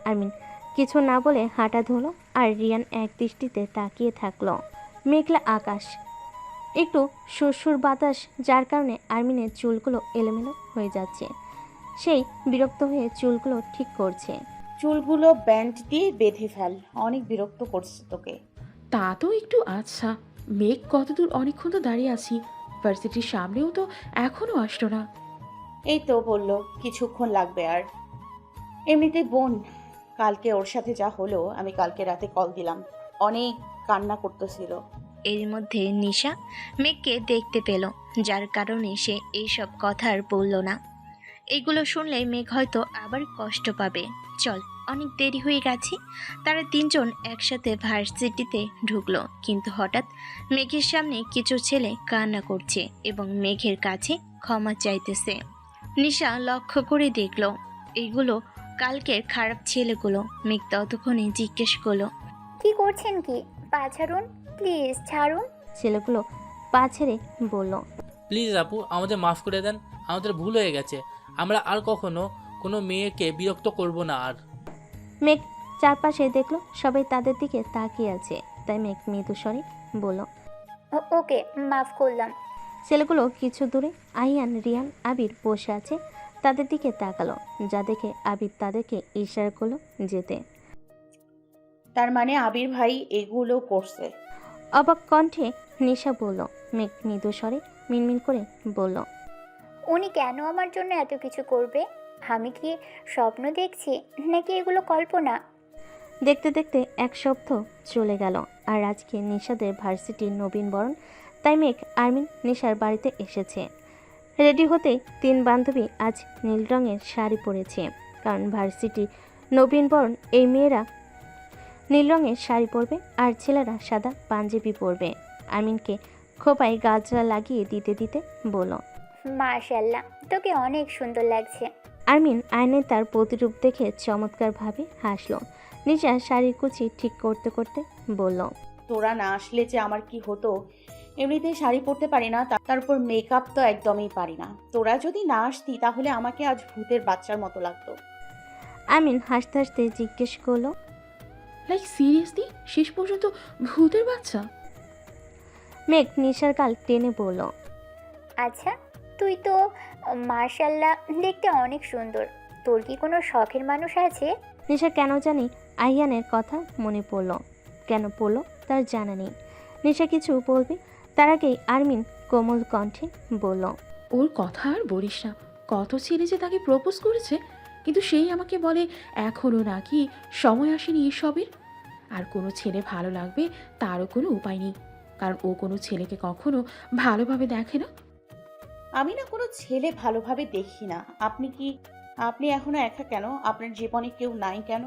আরমিন কিছু না বলে হাঁটা ধরলো আর রিয়ান এক দৃষ্টিতে তাকিয়ে থাকলো। মেঘলা আকাশ, একটু সুরসুর বাতাস, যার কারণে আরমিনের চুলগুলো এলোমেলো হয়ে যাচ্ছে। সেই বিরক্ত হয়ে চুলগুলো ঠিক করছে। চুলগুলো ব্যান্ড দিয়ে বেঁধে ফেল, অনেক বিরক্ত করছে তোকে। তা তো একটু আচ্ছা। মেঘ কতদূর, অনেকক্ষণ তো দাঁড়িয়ে আছি। ভার্সিটির সামনেও তো এখনো আসলো না। এই তো বললো কিছুক্ষণ লাগবে। আর এমনিতে বোন, কালকে ওর সাথে যা হলো, আমি কালকে রাতে কল দিলাম, অনেক কান্না করতেছিল। এর মধ্যে নিশা মেঘকে দেখতে পেল, যার কারণে সে এইসব কথা আর বলল না। এগুলো শুনলে মেঘ হয়তো আবার কষ্ট পাবে। চল, অনেক দেরি হয়ে গেছে। তারা তিনজন একসাথে ভার্সিটিতে ঢুকলো, কিন্তু হঠাৎ মেঘের সামনে কিছু ছেলে কান্না করছে এবং মেঘের কাছে ক্ষমা চাইতেছে। নিশা লক্ষ্য করে দেখল এইগুলো কালকের খারাপ ছেলেগুলো। মেঘ ততক্ষণে জিজ্ঞেস করলো, কি করছেন কি? পা ছাড়ুন প্লিজ, ছাড়ুন। ছেলেগুলো পা ছেড়ে বলল, প্লিজ আপু, আমাদের মাফ করে দেন, আমাদের ভুল হয়ে গেছে। আমরা আর কখনো কোনো মেয়েকে বিরক্ত করব না। আর মেঘ চারপাশে দেখলো সবাই তাদের দিকে তাকিয়ে আছে, তাই মেঘ মৃদু স্বরে বলল, ওকে, মাফ করলাম। ছেলেগুলো কিছু দূরে আহিয়ান, রিয়ান, আবির বসে আছে। তাদের দিকে তাকালো, যা দেখে আবির তাদেরকে ইশারা করলো যেতে। তার মানে আবির ভাই এগুলো করছে? অবাক কণ্ঠে নিশা বলল। মেঘ মৃদু স্বরে মিনমিন করে বলল, উনি কেন আমার জন্য এত কিছু করবে? আমি কি স্বপ্ন দেখছি নাকি এগুলো কল্পনা? দেখতে দেখতে এক সপ্তাহ চলে গেল। আর আজকে নিশাদের ভার্সিটির নবীনবরণ, তাই মেঘ আরমিন নিশার বাড়িতে এসেছে। রেডি হতে তিন বান্ধবী আজ নীল রঙের শাড়ি পরেছে, কারণ ভার্সিটির নবীনবরণ। এই মেয়েরা নীল রঙের শাড়ি পরবে আর ছেলেরা সাদা পাঞ্জাবি পরবে। আরমিনকে খোপায় গাজরা লাগিয়ে দিতে দিতে বলল, মাশাল্লাহ, তোকে অনেক সুন্দর লাগছে। আরমিন আয়নায় তার প্রতিরূপ দেখে চমৎকারভাবে হাসল। নিশা শাড়ির কুচি ঠিক করতে করতে বলল, তোরা না আসলে যে আমার কি হতো। এমনিতেই শাড়ি পরতে পারি না, তার উপর মেকআপ তো একদমই পারি না। তোরা যদি না আসতি তাহলে আমাকে আজ ভূতের বাচ্চার মতো লাগতো। আরমিন হাসতে হাসতে জিজ্ঞেস করলো, লাইক সিরিয়াসলি, শেষ পর্যন্ত ভূতের বাচ্চা? মেঘ নিশার গাল টেনে বলল, আচ্ছা, তুই তো মাশাল্লাহ দেখতে অনেক সুন্দর। তোর কি কোনো শখের মানুষ আছে? নিশা কেন জানি আহিয়ানের কথা মনে পড়ল। কেন পড়লো তার জানা নেই। নিশা কিছু বলবে তার আগেই আরমিন কোমল কণ্ঠে বলল, ওর কথা আর বলিস না। কত ছেলে যে তাকে প্রপোজ করেছে, কিন্তু সেই আমাকে বলে এখনও নাকি সময় আসেনি এসবের। আর কোনো ছেলে ভালো লাগবে তারও কোনো উপায় নেই, কারণ ও কোনো ছেলেকে কখনো ভালোভাবে দেখে না। আমি না কোনো ছেলে ভালোভাবে দেখি না। আপনি এখনো একা কেন? আপনার জীবনে কেউ নাই কেন?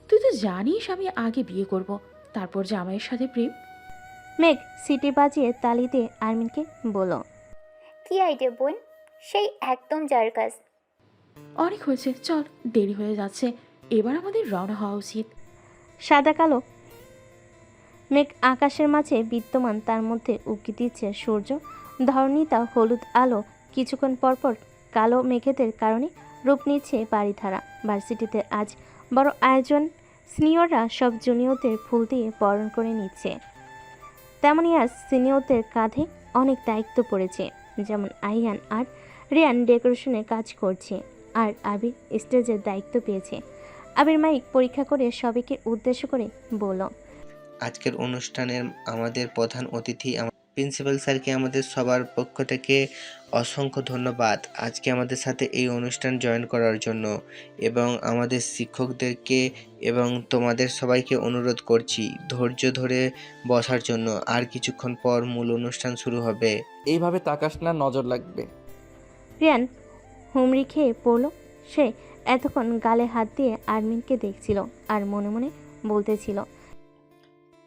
তুই তো জানিস আমি আগে বিয়ে করব, তারপর জামাইয়ের সাথে প্রেম। মেঘ সিটি বাজিয়ে তালি দিয়ে আরমিনকে বলল, কি আইডিয়া বোন, সেই একদম জারকাস। অনেক হয়েছে, চল, দেরি হয়ে যাচ্ছে। এবার আমাদের রওনা হওয়া উচিত। সাদা কালো মেঘ আকাশের মাঝে বিদ্যমান, তার মধ্যে উঁকি দিচ্ছে সূর্য। ধরণীতা হলুদ আলো। কিছুক্ষণ পরপর কালো মেঘেদের কারণে রূপ নিচ্ছে বাড়িধারা। ভার্সিটিতে আজ বড় আয়োজন। সিনিয়ররা সব জুনিয়রদের ফুল দিয়ে বরণ করে নিচ্ছে। তেমনই আজ সিনিয়রদের কাঁধে অনেক দায়িত্ব পড়েছে। যেমন আহিয়ান আর রিয়ান ডেকোরেশনের কাজ করছে, আর আবির স্টেজের দায়িত্ব পেয়েছে। আবির মাইক পরীক্ষা করে সবাইকে উদ্দেশ্য করে বলল, আজকের অনুষ্ঠানের আমাদের প্রধান অতিথি প্রিন্সিপাল স্যারকে আমাদের সবার পক্ষ থেকে অসংখ্য ধন্যবাদ আজকে আমাদের সাথে এই অনুষ্ঠান জয়েন করার জন্য, এবং আমাদের শিক্ষকদেরকে এবং তোমাদের সবাইকে অনুরোধ করছি ধৈর্য ধরে বসার জন্য। আর কিছুক্ষণ পর মূল অনুষ্ঠান শুরু হবে। এইভাবে তাকাস না, নজর লাগবে। রিয়ান হুমড়ি খেয়ে পড়ল। সে এতক্ষণ গালে হাত দিয়ে আরমিনকে দেখছিল আর মনে মনে বলতেছিল,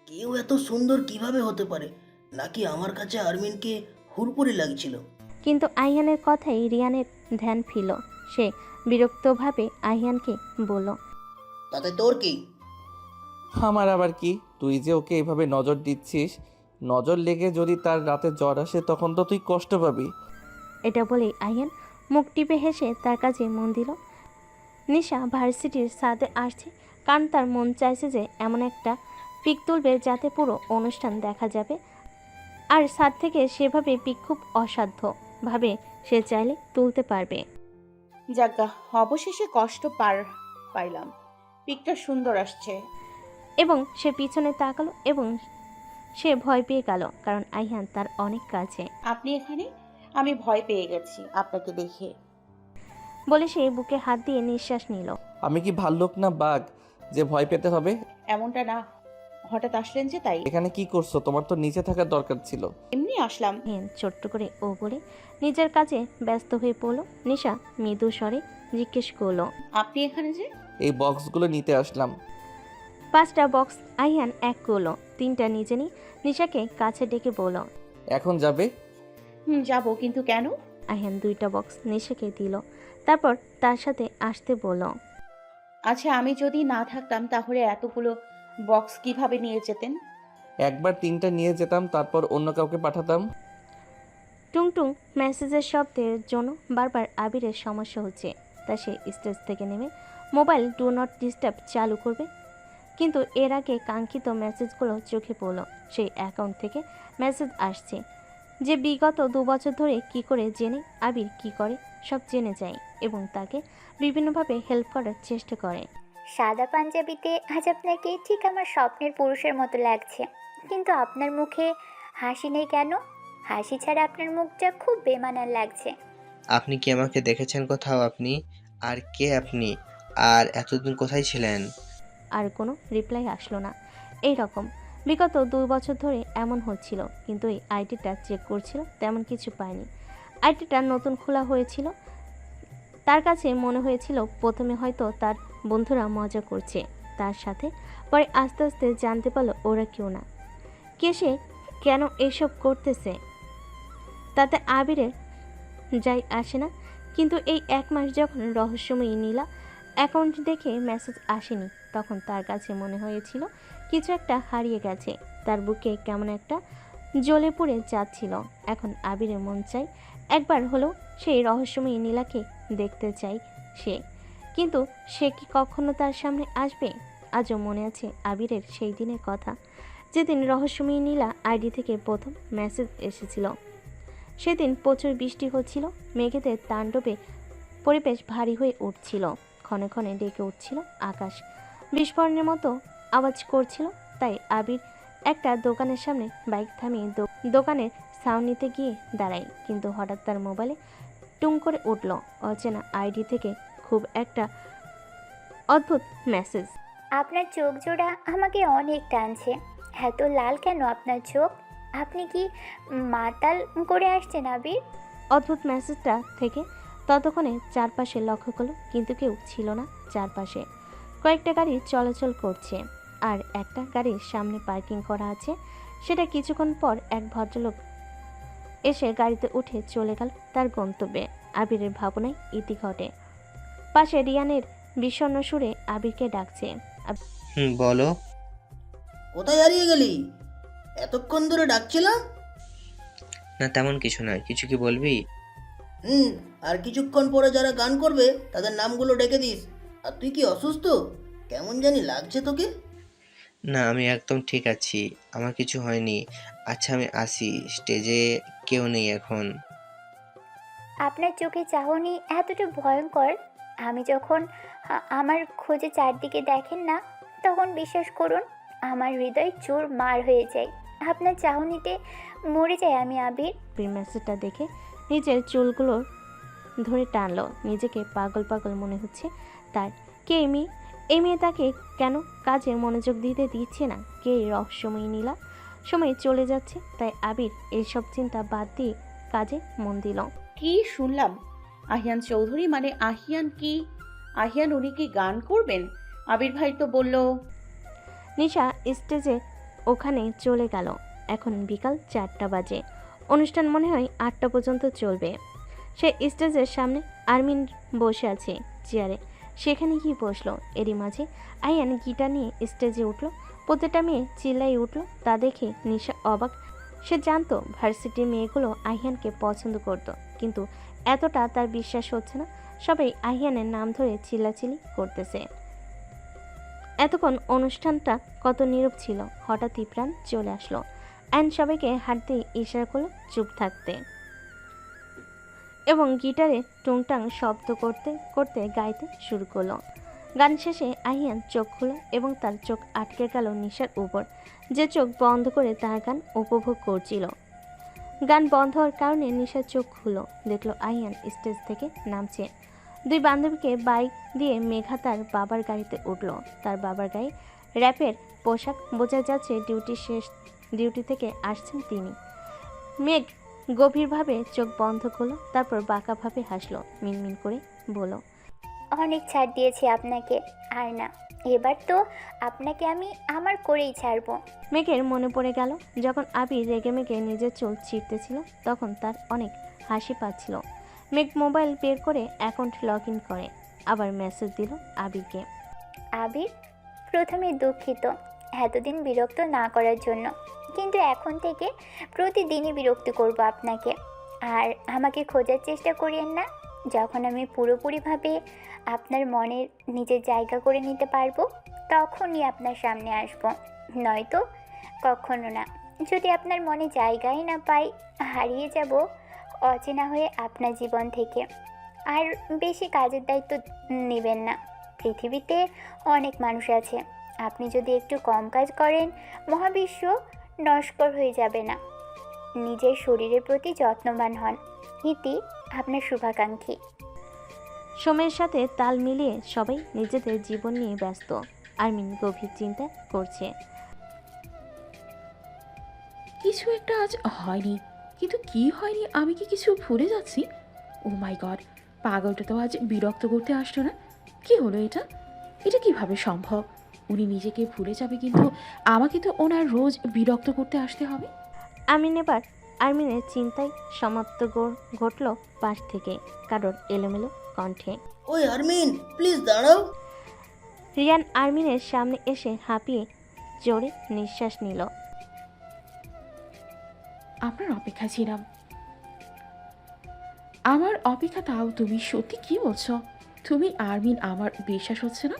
কেউ এত সুন্দর কিভাবে হতে পারে? নাকি আমার কাছে আরমিনকে হুড়পুরি লাগছিল? কিন্তু আহিয়ানের কথাই রিয়ানের ধ্যান ফিরল। সে বিরক্তভাবে আহিয়ানকে বলল, তাতে তোর কি? আমার আবার কি? তুই যে ওকে এইভাবে নজর দিচ্ছিস, নজর লেগে যদি তার রাতে জ্বর আসে তখন তো তুই কষ্ট পাবি। এটা বলেই আহিয়ান মুখ টিপে হেসে তার কাছে মন দিল। নিশা ভার্সিটির ছাদে আসছে, কারণ তার মন চাইছে যে এমন একটা পিক তুলবে যাতে পুরো অনুষ্ঠান দেখা যাবে। আর ছাদ থেকে সেভাবে পিক খুব অসাধ্য ভাবে সে চাইলে তুলতে পারবে। যাজ্ঞা, অবশেষে পাইলাম। পিকটা সুন্দর আসছে। এবং সে পিছনে তাকালো এবং সে ভয় পেয়ে গেল, কারণ আইহান তার অনেক কাছে। আপনি এখানে? আমি ভয় পেয়ে গেছি আপনাকে দেখে। বলে সে বুকে হাত দিয়ে নিঃশ্বাস নিল। আমি কি ভাল্লুক না বাঘ যে ভয় পেতে হবে? এমনটা না, হঠাৎ আসলেন যে তাই। এখানে কি করছো? তোমার তো নিচে থাকার দরকার ছিল। এমনি আসলাম। হ্যাঁ, ছোট্ট করে ও বলে নিজের কাজে ব্যস্ত হয়ে পড়ল। নিশা মৃদু স্বরে জিজ্ঞেস করলো, আপনি এখানে যে? এই বক্সগুলো নিতে আসলাম। 5টা বক্স আইহান এক করলো, 3টা নিজে নিয়ে নিশাকে কাছে ডেকে বলল। এখন যাবে? যাবো, কিন্তু কেন? আইহান 2টা বক্স নিশাকে দিল, তারপর তার সাথে আসতে বলল। আচ্ছা, আমি যদি না থাকতাম তাহলে এতগুলো বক্স কিভাবে নিয়ে যেতেন? একবার 3টা নিয়ে যেতাম, তারপর অন্য কাউকে পাঠাতাম। টুংটুং মেসেজের শব্দের জন্য বারবার আবিরের সমস্যা হচ্ছে, তাই সে স্টেজ থেকে নেমে মোবাইল ডু নট ডিস্টার্ব চালু করবে। কিন্তু এর আগে কাঙ্ক্ষিত মেসেজগুলো চোখে পড়ল। সেই অ্যাকাউন্ট থেকে মেসেজ আসছে যে বিগত 2 বছর ধরে কি করে জেনে আবির কি করে সব জেনে যায় এবং তাকে বিভিন্নভাবে হেল্প করার চেষ্টা করে। সাদা পাঞ্জাবিতে আজ আপনাকে ঠিক আমার স্বপ্নের পুরুষের মতো লাগছে, কিন্তু আপনার মুখে হাসি নেই কেন? হাসি ছাড়া আপনার মুখটা খুব বেমানান লাগছে। আপনি কি আমাকে দেখেছেন কোথাও? আপনি আর কে আপনি? আর এতদিন কোথায় ছিলেন? আর কোনো রিপ্লাই আসলো না। এই রকম বিগত 2 বছর ধরে এমন হচ্ছিল, কিন্তু এই আইডিটা চেক করছিল, তেমন কিছু পায়নি। আইডিটা নতুন খোলা হয়েছিল, তার কাছে মনে হয়েছিল প্রথমে হয়তো তার বন্ধুরা মজা করছে তার সাথে, পরে আস্তে আস্তে জানতে পারলো ওরা কেউ না। কে সে, কেন এসব করতেছে তাতে আবিরের যাই আসে না। কিন্তু এই 1 মাস যখন রহস্যময়ী নীলা অ্যাকাউন্ট দেখে মেসেজ আসেনি, তখন তার কাছে মনে হয়েছিল কিছু একটা হারিয়ে গেছে। তার বুকে কেমন একটা জ্বলে পুড়ে যাচ্ছিল। এখন আবিরের মন চাই একবার হলেও সেই রহস্যময়ী নীলাকে দেখতে চাই সে, কিন্তু সে কি কখনো তার সামনে আসবে? আজও মনে আছে আবিরের সেই দিনের কথা, যেদিন রহস্যময়ী নীলা আইডি থেকে প্রথম মেসেজ এসেছিল। সেদিন প্রচুর বৃষ্টি হচ্ছিল, মেঘেদের তাণ্ডবে পরিবেশ ভারী হয়ে উঠছিল, ক্ষণে ক্ষণে ডেকে উঠছিল আকাশ, বিস্ফোরণের মতো আওয়াজ করছিল। তাই আবির একটা দোকানের সামনে বাইক থামিয়ে দোকানের সাউন্ড নিতে গিয়ে দাঁড়ায়, কিন্তু হঠাৎ তার মোবাইলে টুং করে উঠল অচেনা আইডি থেকে খুব একটা অদ্ভুত মেসেজ। আপনার চোখ জোড়া আমাকে অনেক টানছে। এত লাল কেন আপনার চোখ? আপনি কি মাতাল করে আসছেন আবির? অদ্ভুত মেসেজটা থেকে ততক্ষণে চারপাশে লক্ষ্য করলো, কিন্তু কেউ ছিল না চারপাশে। কয়েকটা গাড়ি চলাচল করছে, আর একটা গাড়ির সামনে পার্কিং করা আছে। সেটা কিছুক্ষণ পর এক ভদ্রলোক এসে গাড়িতে উঠে চলে গেল তার গন্তব্যে। আবিরের ভাবনায় ইতি ঘটে। পাশে রিয়ানের বিষণ্ণ সুরে আবিরকে ডাকছে। বলো। কোথায় হারিয়ে গেলি? এতক্ষণ ধরে ডাকছিলাম। না, তেমন কিছু নয়। কিছু কি বলবি? আর কিছুক্ষণ পরে যারা গান করবে তাদের নামগুলো ডেকে দিস। আর তুই কি অসুস্থ? কেমন জানি লাগছে তোকে। না, আমি একদম ঠিক আছি, আমার কিছু হয়নি। আচ্ছা, আমি আসি। স্টেজে কেউ নেই এখন। আপনার চোখে চাহনি এতটা ভয়ঙ্কর, আমি যখন আমার খোঁজে চারদিকে দেখেন না, তখন বিশ্বাস করুন আমার হৃদয় চোর মার হয়ে যায়। আপনার চাহনিতে মরে যায় আমি আবির। মেসেজটা দেখে নিজের চুলগুলো ধরে টানলো, নিজেকে পাগল পাগল মনে হচ্ছে তার। কে এই মেয়ে? এই মেয়ে তাকে কেন কাজে মনোযোগ দিতে দিচ্ছে না? কে এই রহস্যময়ী নীলা? সময় চলে যাচ্ছে, তাই আবির এইসব চিন্তা বাদ দিয়ে কাজে মন দিল। কি শুনলাম? আহিয়ান চৌধুরী মানে আহিয়ান উনি কি গান করবেন? আবির ভাই তো বলল। নিশা স্টেজে ওখানে চলে গেল। এখন বিকাল 4টা বাজে। অনুষ্ঠান মনে হয় 8টা পর্যন্ত চলবে। সে স্টেজের সামনে আরমিন বসে আছে চেয়ারে, সেখানে গিয়ে বসলো। এরই মাঝে আয়ান গিটার নিয়ে স্টেজে উঠলো। প্রত্যেকটা মেয়ে চিল্লাই উঠলো, তা দেখে নিশা অবাক। সে জানতো ভার্সিটির মেয়েগুলো আইহানকে পছন্দ করত, কিন্তু এতটা তার বিশ্বাস হচ্ছে না সবাই আহিয়ানের নাম ধরে চিল্লাচিল্লি করতেছে। এতক্ষণ অনুষ্ঠানটা কত নীরব ছিল, হঠাৎই প্রাণ চলে আসলো। অ্যান্ড সবাইকে হাত দিয়ে ইশারা করলো চুপ থাকতে এবং গিটারে টুংটাং শব্দ করতে করতে গাইতে শুরু করলো। গান শেষে আহিয়ান চোখ খুলো এবং তার চোখ আটকে গেল নিশার উপর, যে চোখ বন্ধ করে তার গান উপভোগ করছিল। গান বন্ধ হওয়ার কারণে নিশার চোখ খুলো, দেখলো আহিয়ান স্টেজ থেকে নামছে। দুই বান্ধবীকে বাইক দিয়ে মেঘা তার বাবার গাড়িতে উঠল। তার বাবার গায়ে র্যাপের পোশাক, বোঝা যাচ্ছে ডিউটি থেকে আসছেন তিনি। মেঘ গভীরভাবে চোখ বন্ধ করলো, তারপর বাঁকাভাবে হাসলো, মিনমিন করে বলল, অনেক ছাড় দিয়েছি আপনাকে, আর না, এবার তো আপনাকে আমি আমার করেই ছাড়বো। মেঘের মনে পড়ে গেল যখন আবির রেগে মেগে নিজের চুল ছিঁড়তেছিল, তখন তার অনেক হাসি পাচ্ছিল। মেঘ মোবাইল বের করে অ্যাকাউন্ট লগ ইন করে, আবার মেসেজ দিল আবিরকে। আবির, প্রথমে দুঃখিত এতদিন বিরক্ত না করার জন্য, কিন্তু এখন থেকে প্রতিদিনই বিরক্ত করব আপনাকে। আর আমাকে খোঁজার চেষ্টা করিয়েন না। যখন আমি পুরোপুরিভাবে আপনার মনের নিজের জায়গা করে নিতে পারবো, তখনই আপনার সামনে আসব, নয়তো কখনো না। যদি আপনার মনে জায়গাই না পাই, হারিয়ে যাব অচেনা হয়ে আপনার জীবন থেকে। আর বেশি কাজের দায়িত্ব নেবেন না। পৃথিবীতে অনেক মানুষ আছে, আপনি যদি একটু কম কাজ করেন, মহাবিশ্ব নস্কর হয়ে যাবে না। নিজের শরীরের প্রতি যত্নবান হন। ইতি, আপনার শুভাকাঙ্ক্ষী। সময়ের সাথে তাল মিলিয়ে সবাই নিজেদের জীবন নিয়ে ব্যস্ত। আরমিন গভীর চিন্তা করছে। কিছু একটা আজ হয়নি, কিন্তু কি হয়নি আমি কি কিছু ভুলে যাচ্ছি? ও মাই গড, পাগলটা তো আজ বিরক্ত করতে আসলো না। কি হলো এটা? এটা কিভাবে সম্ভব? উনি নিজেকে ভুলে যাবে, কিন্তু আমাকে তো ওনার রোজ বিরক্ত করতে আসতে হবে। আমিন এবার আরমিনের চিন্তায় সমাপ্ত ঘটল পাশ থেকে কারোর এলোমেলো কণ্ঠে। ওই আরমিন, প্লিজ দাঁড়াও। রিয়ান আরমিনের সামনে এসে হাঁপিয়ে জোরে নিঃশ্বাস নিল। আপনার অপেক্ষা ছিলাম। আমার অপেক্ষা? তাও তুমি সত্যি কি বলছো? তুমি আরমিন, আমার বিশ্বাস হচ্ছে না।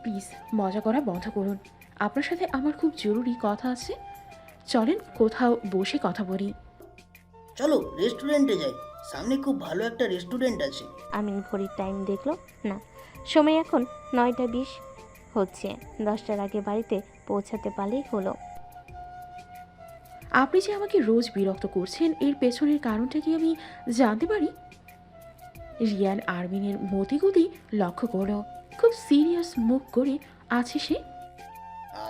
প্লিজ মজা করা বন্ধ করুন। আপনার সাথে আমার খুব জরুরি কথা আছে। চলেন কোথাও বসে কথা বলি। চলো রেস্টুরেন্টে যাই, সামনে খুব ভালো একটা রেস্টুরেন্ট আছে। আমিন ঘড়ির টাইম দেখলো না, সময় এখন 9:20 হচ্ছে। 10টার আগে বাড়িতে পৌঁছাতে পারলেই হলো। আপনি যে আমাকে রোজ বিরক্ত করছেন, এর পেছনের কারণটা কি আমি জানতে পারি? রিয়ান আরমিনের মতিগতি লক্ষ্য করলো। খুব সিরিয়াস মুখ করে আছে সে।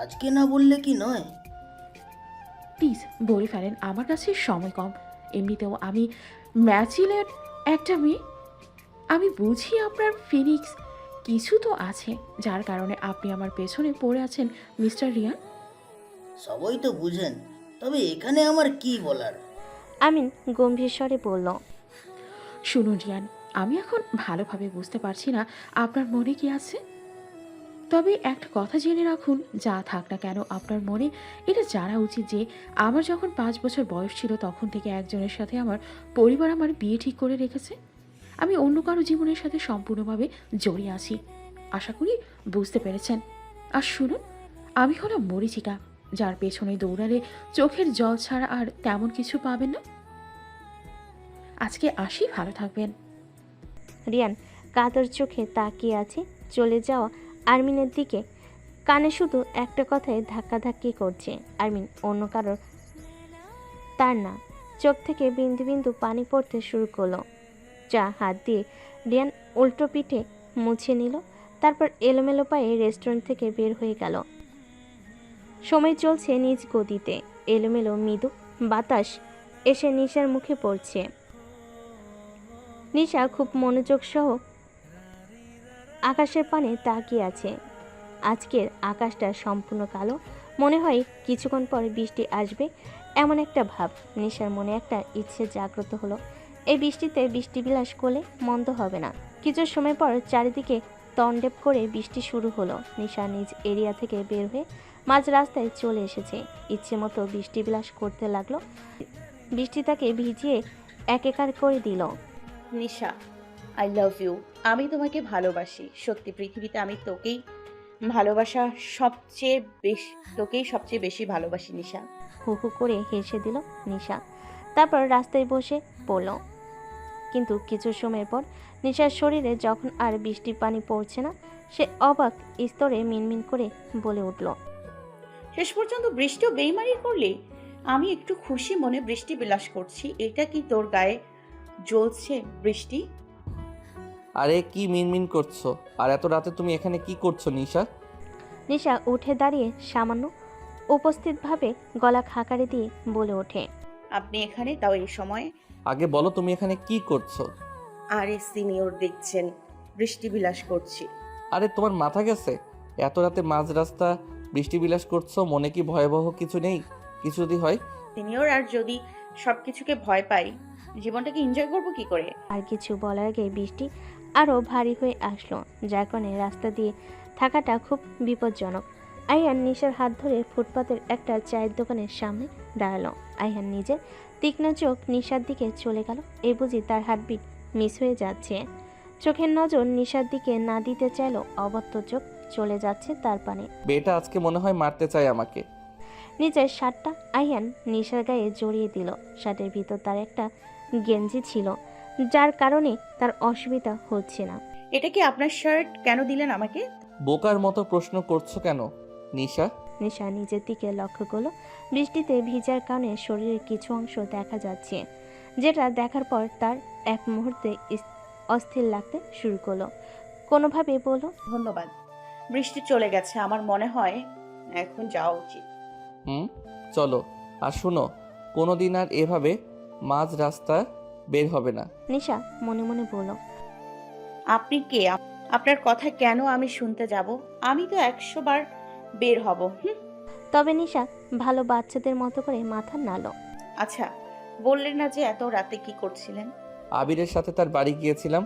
আজকে না বললে কি নয়। প্লিজ বলে ফেলেন, আমার কাছে সময় কম। এমনিতেও আমি ম্যাচিলেট একটা মেয়ে। আমি বুঝি আপনার ফিনিক্স কিছু তো আছে, যার কারণে আপনি আমার পেছনে পড়ে আছেন মিস্টার রিয়ান। সবাই তো বুঝেন, তবে এখানে আমার কি বলার। আমিন গম্ভীর স্বরে বলল, শুনুন রিয়ান, আমি এখন ভালোভাবে বুঝতে পারছি না আপনার মনে কি আছে। তবে একটা কথা জেনে রাখুন, যা থাক না কেন আপনার মনে এটা জানা উচিত যে আমার যখন 5 বছর বয়স ছিল, তখন থেকে একজনের সাথে আমার পরিবার আমার বিয়ে ঠিক করে রেখেছে। আমি অন্য কারো জীবনের সাথে সম্পূর্ণভাবে জড়িয়ে আছি। আশা করি বুঝতে পেরেছেন। আর শুনুন, আমি হলাম মরীচিকা, যার পেছনে দৌড়ালে চোখের জল ছাড়া আর তেমন কিছু পাবেন না। আজকে আসি, ভালো থাকবেন। রিয়ান কাতর চোখে তাকিয়ে আছে চলে যাওয়া আরমিনের দিকে। কানে শুধু একটা কথায় ধাক্কাধাক্কি করছে। আরমিন অন্য কারোর, তার না। চোখ থেকে বিন্দু বিন্দু পানি পড়তে শুরু করলো। চা হাত দিয়ে রিয়ান উল্টো পিঠে মুছে নিল, তারপর এলোমেলো পায়ে রেস্টুরেন্ট থেকে বের হয়ে গেল। সময় চলছে নিজ গতিতে। এলোমেলো মৃদু বাতাস এসে নিশার মুখে পড়ছে। নিশা খুব মনোযোগ সহ আকাশের পানে তাকিয়ে আছে। আজকের আকাশটা সম্পূর্ণ কালো, মনে হয় কিছুক্ষণ পর বৃষ্টি আসবে, এমন একটা ভাব। নিশার মনে একটা ইচ্ছে জাগ্রত হলো, এই বৃষ্টিতে বৃষ্টি বিলাস করলে মন্দ হবে না। কিছু সময় পর চারিদিকে তন্ডেপ করে বৃষ্টি শুরু হলো। নিশা নিজ এরিয়া থেকে বের হয়ে মাঝ রাস্তায় চলে এসেছে। ইচ্ছে মতো বৃষ্টি বিলাস করতে লাগলো। বৃষ্টি তাকে ভিজিয়ে একাকার করে দিল। নিশা, আই লাভ ইউ। আমি তোমাকে ভালোবাসি। সত্যি পৃথিবীতে আমি ভালোবাসা সবচেয়ে তোকেই সবচেয়ে বেশি ভালোবাসি নিশা। হু হু করে হেসে দিল নিশা। তারপর রাস্তায় বসে পড়ল। কিন্তু কিছু সময়ের পর নিশার শরীরে যখন আর বৃষ্টির পানি পড়ছে না, সে অবাক স্তরে মিনমিন করে বলে উঠল, শেষ পর্যন্ত বৃষ্টিও বেইমানি করলি? আমি একটু খুশি মনে বৃষ্টি বিলাস করছি। এটা কি তোর গায়ে জ্বলছে বৃষ্টি? আরে কি মিনমিন করছো? আর এত রাতে তুমি এখানে কি করছো নিশা? নিশা উঠে দাঁড়িয়ে সামান্য উপস্থিতভাবে গলা খাকারি দিয়ে বলে ওঠে, আপনি এখানে, তাও এই সময়? আগে বলো তুমি এখানে কি করছো? আরে সিনিয়র দেখছেন, বৃষ্টি বিলাস করছি। আরে তোমার মাথা গেছে? এত রাতে মাঝ রাস্তা বৃষ্টি বিলাস করছো, মনে কি ভয়াবহ কিছু নেই? কিছু যদি হয়? সিনিয়র, আর যদি সবকিছুকে ভয় পাই, জীবনটাকে এনজয় করবো কি করে? আর কিছু বলার আগে বৃষ্টি আরও ভারী হয়ে আসলো, যার কারণে রাস্তা দিয়ে থাকাটা খুব বিপজ্জনক। আইহান নিশার হাত ধরে ফুটপাতের একটা চায়ের দোকানের সামনে দাঁড়ালো। আইহান নিজের তীক্ষ্ণ চোখ নিশার দিকে চলে গেল। এই বুঝি তার হার্টবিট মিস হয়ে যাচ্ছে। চোখের নজর নিশার দিকে না দিতে চাইলো, অবত্য চোখ চলে যাচ্ছে তার পানে। বেটা আজকে মনে হয় মারতে চায় আমাকে। নিজের শার্টটা আইহান নিশার গায়ে জড়িয়ে দিল। শার্টের ভিতর তার একটা গেঞ্জি ছিল, যার কারণে তার অসুবিধা হচ্ছে না। এটা কি আপনার শার্ট? কেন দিলেন আমাকে? বোকার মতো প্রশ্ন করছো কেন নিশা? নিশা নিজের দিকে লক্ষ্য করলো। বৃষ্টিতে ভিজার কারণে শরীরের কিছু অংশ দেখা যাচ্ছে, যেটা দেখার পর তার এক মুহূর্তে অস্থির লাগতে শুরু করলো। কোনোভাবে বলল, ধন্যবাদ। বৃষ্টি চলে গেছে, আমার মনে হয় এখন যাওয়া উচিত। চলো। আর শুনো, কোনোদিন আর এভাবে মাঝ রাস্তা বের হবে না। নিশা মনে মনে বলল, আপনি কে? আপনার কথা কেন আমি শুনতে যাব? আমি তো 100 বার বের হব। তবে নিশা ভালো বাচ্চাদের মতো করে মাথা নাড়ল। আচ্ছা, বললেন না যে এত রাতে কি করছিলেন? আবিরের সাথে তার বাড়ি গিয়েছিলাম।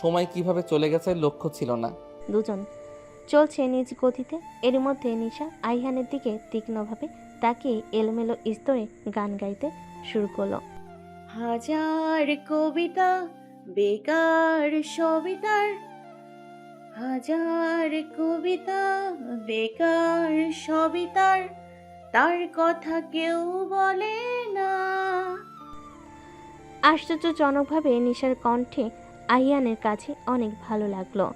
সময় কিভাবে চলে গেছে লক্ষ্য ছিল না। দুজন চলছে নিজ গতিতে। এর মধ্যে নিশা আইহানের দিকে তীক্ষ্ণভাবে তাকিয়ে এলোমেলো স্তরে গান গাইতে শুরু করলো। হাজার কবিতা বেকার সবিতার, হাজার কবিতা বেকার সবিতার, তার কথা কেউ বলে না। আশ্চর্যজনকভাবে নিশার কণ্ঠে আইয়ানের কাছে অনেক ভালো লাগলো।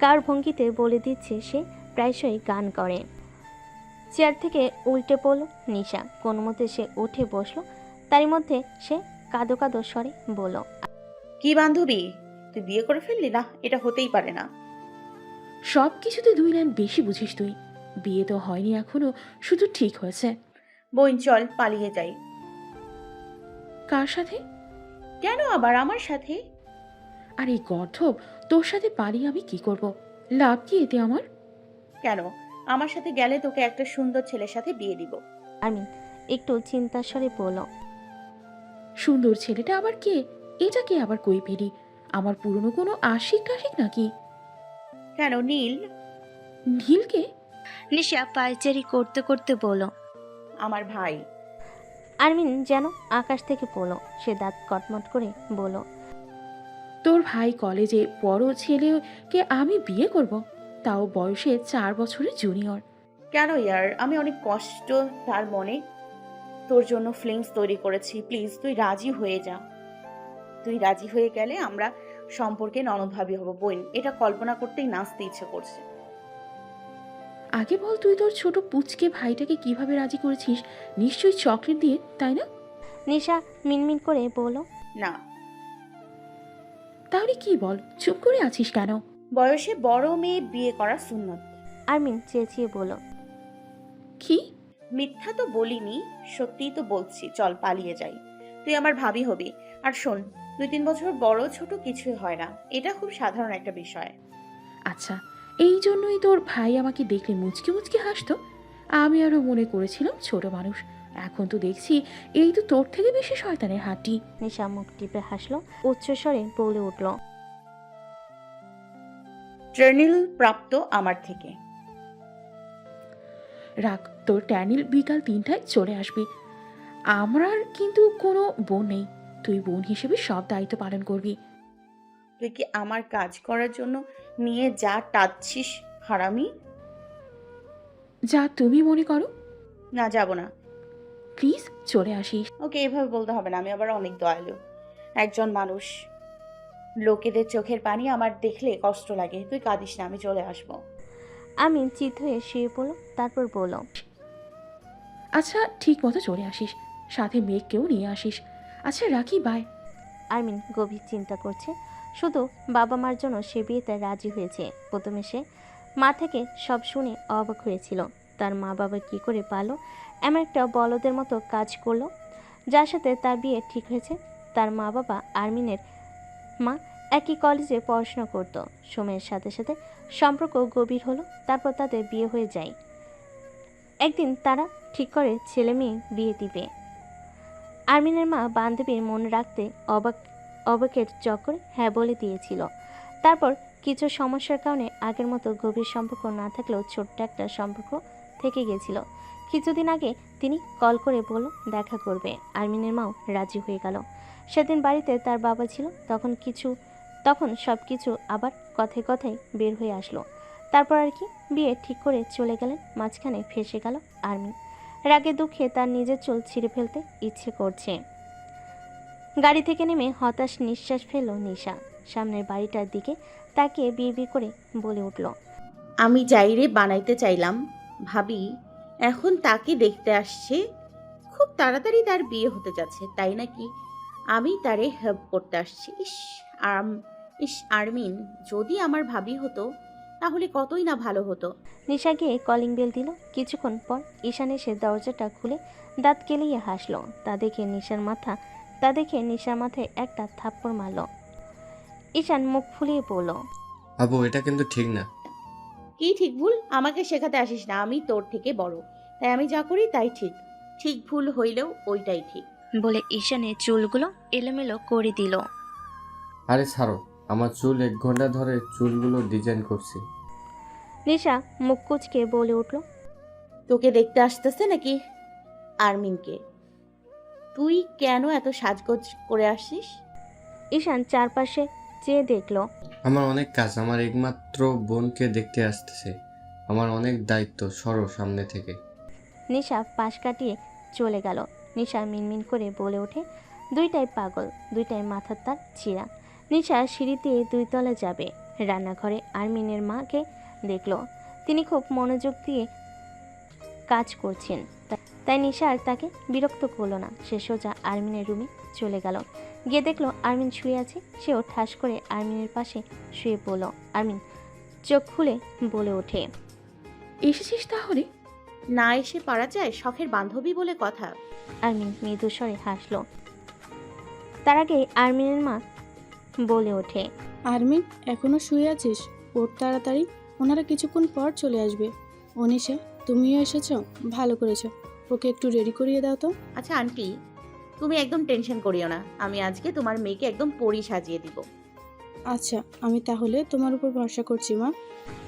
গার ভঙ্গিতে বলে দিচ্ছে সে প্রায়শই গান করে। চেয়ার থেকে উল্টে পড়ল নিশা। কোনো মতে সে উঠে বসলো। তারই মধ্যে সে কাঁদো কাঁদো স্বরে বলল, কি বান্ধবী, তুই বিয়ে করে ফেললি? না, এটা হতেই পারে না। সব কিছুতে 2 লাইন বেশি বুঝিস তুই। বিয়ে তো হয়নি এখনো, শুধু ঠিক হয়েছে। বোন চল পালিয়ে যাই। কার সাথে? কেন আবার আমার সাথে? আর এই গর্ধব, তোর সাথে পালিয়ে আমি কি করব? লাভ কি এতে আমার? কেন? আমার সাথে গেলে তোকে একটা সুন্দর ছেলের সাথে বিয়ে দিব। আমিন একটু চিন্তার স্বরে বলল, সুন্দর ছেলেটা আবার কে? এটাকে আবার কই পেলি? আমার পুরনো কোনো আশিক টাশিক নাকি? কেন? নীল। নীলকে? নিশা পায়চারি করতে করতে বলল, আমার ভাই। আরমিন যেন আকাশ থেকে পড়ল। সে দাঁত কটমট করে বলল, তোর ভাই কলেজে বড় ছেলেকে আমি বিয়ে করব, তাও বয়সে 4 বছরের জুনিয়র। কেন ইয়ার? আমি অনেক কষ্ট তার মনে তোর জন্য ফিল্মস তৈরি করেছি। প্লিজ তুই রাজি হয়ে যা। তুই রাজি হয়ে গেলে আমরা সম্পর্কে ননদভাবী হব। বোন, এটা কল্পনা করতেই নাচতে ইচ্ছে করছে। আগে বল, তুই তোর ছোট পুচকে ভাইটাকে কিভাবে রাজি করেছিস? নিশ্চয়ই চকলেট দিয়ে, তাই না? নিশা মিনমিন করে বলল, না। তাহলে কি বল, চুপ করে আছিস কেন? বয়সে বড় মেয়ে বিয়ে করা সুন্নত। আরমিন চেঁচিয়ে বলল, কি? মিথ্যা তো বলিনি, সত্যিই তো বলছি। চল পালিয়ে যাই, তুই আমার ভাবি হবি। আর শোন, 2-3 বছর বড় ছোট কিছুই হয় না, এটা খুব সাধারণ একটা বিষয়। আচ্ছা, এই জন্যই তোর ভাই আমাকে দেখলে মুচকি মুচকি হাসতো? আমি আরো মনে করেছিলাম ছোট মানুষ। এখন তো দেখছি এই তো তোর থেকে বেশি শয়তানের হাঁটি। নিশা মুখ টিপে হাসলো, উচ্চস্বরে বলে উঠল, ট্রেনিল প্রাপ্ত আমার থেকে। রাখ, তোর ট্যানিল বিকাল 3টায় চলে আসবি। আমার কিন্তু কোনো বোন নেই, তুই বোন হিসেবে সব দায়িত্ব পালন করবি। তুই কি আমার কাজ করার জন্য নিয়ে যা টাচ্ছিস হারামি? যা তুমি মনে করো। না, যাব না। প্লিজ চলে আসিস। ওকে, এভাবে বলতে হবে না, আমি আবার অনেক দয়ালু একজন মানুষ। লোকেদের চোখের পানি আমার দেখলে কষ্ট লাগে। তুই কাঁদিস না, আমি চলে আসবো। আমিন চিত হয়ে শুয়ে পড়ল, তারপর বলল, আচ্ছা ঠিক মতো চলে আসিস, সাথে মেঘকেও নিয়ে আসিস। আচ্ছা রাখি, বাই। আরমিন গভীর চিন্তা করছে। শুধু বাবা মার জন্য সে বিয়েতে রাজি হয়েছে। প্রথমে সে মা থেকে সব শুনে অবাক হয়েছিল। তার মা বাবা কি করে পারলো এমন একটা বলদের মতো কাজ করলো যার সাথে তার বিয়ে ঠিক হয়েছে। তার মা বাবা আরমিনের মা একই কলেজে পড়াশোনা করত। সময়ের সাথে সাথে সম্পর্ক গভীর হলো, তারপর তাদের বিয়ে হয়ে যায়। একদিন তারা ঠিক করে ছেলে মেয়ে বিয়ে দিবে। আরমিনের মা বান্ধবীর মনে রাখতে অবাকের চক্করে হ্যাঁ বলে দিয়েছিল। তারপর কিছু সমস্যার কারণে আগের মতো গভীর সম্পর্ক না থাকলেও ছোট্ট একটা সম্পর্ক থেকে গিয়েছিল। কিছুদিন আগে তিনি কল করে বলল দেখা করবে। আরমিনের মাও রাজি হয়ে গেল। সেদিন বাড়িতে তার বাবা ছিল। তখন সব কিছু আবার কথায় কথায় বের হয়ে আসলো। তারপর আর কি, বিয়ে ঠিক করে চলে গেলেন। মাঝখানে ফেঁসে গেল আরমিন। রাগে দুঃখে তার নিজের চুল ছিঁড়ে ফেলতে ইচ্ছে করছে। গাড়ি থেকে নেমে হতাশ নিঃশ্বাস ফেলল নিশা। সামনের বাড়িটার দিকে তাকিয়ে বিড়বিড় করে বলে উঠল, আমি জাইরে বানাইতে চাইলাম, ভাবি এখন তাকে দেখতে আসছে। খুব তাড়াতাড়ি তার বিয়ে হতে যাচ্ছে, তাই নাকি আমি তারে হেল্প করতে আসছি। ইস আরমিন, যদি আমার ভাবি হতো তাহলে কতই না ভালো হতো। নিশা গিয়ে কলিং বেল দিল। কিছুক্ষণ পর ঈশান এসে দরজাটা খুলে দাঁত কেলিয়ে হাসলো। তা দেখে নিশার মাথায় একটা থাপ্পড় মারল। ঈশান মুখ ফুলিয়ে বলল, আবু, এটা কিন্তু ঠিক না। কি ঠিক ভুল আমাকে শেখাতে আসিস না, আমি তোর থেকে বড়, তাই আমি যা করি তাই ঠিক। ঠিক ভুল হইলেও ওইটাই ঠিক। বলে ঈশানের চুলগুলো এলোমেলো করে দিল। আরে ছাড়ো, আমার চুল 1 ঘন্টা ধরে চুলগুলো ডিজাইন করছি। নিশা মুখ কুচকে বলে উঠল, তোকে দেখতে আসতেছে নাকি আরমিনকে? তুই কেন এত সাজগোজ করে আসিস? ঈশান চারপাশে চেয়ে দেখল। আমার অনেক কাজ, আমার একমাত্র বোনকে দেখতে আসতেছে, আমার অনেক দায়িত্ব, সরো সামনে থেকে। নিশা পাশ কাটিয়ে চলে গেল। নিশা মিনমিন করে বলে ওঠে, দুইটাই পাগল, দুইটাই মাথার তার ছিঁড়া। নিশা সিঁড়ি দিয়ে 2 তলা যাবে। রান্নাঘরে আরমিনের মাকে দেখল। তিনি খুব মনোযোগ দিয়ে কাজ করছেন। তাই নিশা আর তাকে বিরক্ত করলো না। সে সোজা আরমিনের রুমে চলে গেল। গিয়ে দেখলো আরমিন শুয়ে আছে। সেও ঠাস করে আরমিনের পাশে শুয়ে পড়ল। আরমিন চোখ খুলে বলে ওঠে, এসেছিস তাহলে? না এসে পারা যায়? শখের বান্ধবী বলে কথা। আরমিন মৃদু স্বরে হাসলো। তার আগে আরমিনের মা বলে ওঠে, আরমিন, এখনো শুয়ে আছিস? ওর তাড়াতাড়ি, ওনারা কিছুক্ষণ পর চলে আসবে। অনিশা, তুমিও এসেছো, ভালো করেছো। ওকে একটু রেডি করিয়ে দাও তো। আচ্ছা আন্টি, তুমি একদম টেনশন করিও না, আমি আজকে তোমার মেয়েকে একদম পরি সাজিয়ে দিব। আচ্ছা, আমি তাহলে তোমার উপর ভরসা করছি মা।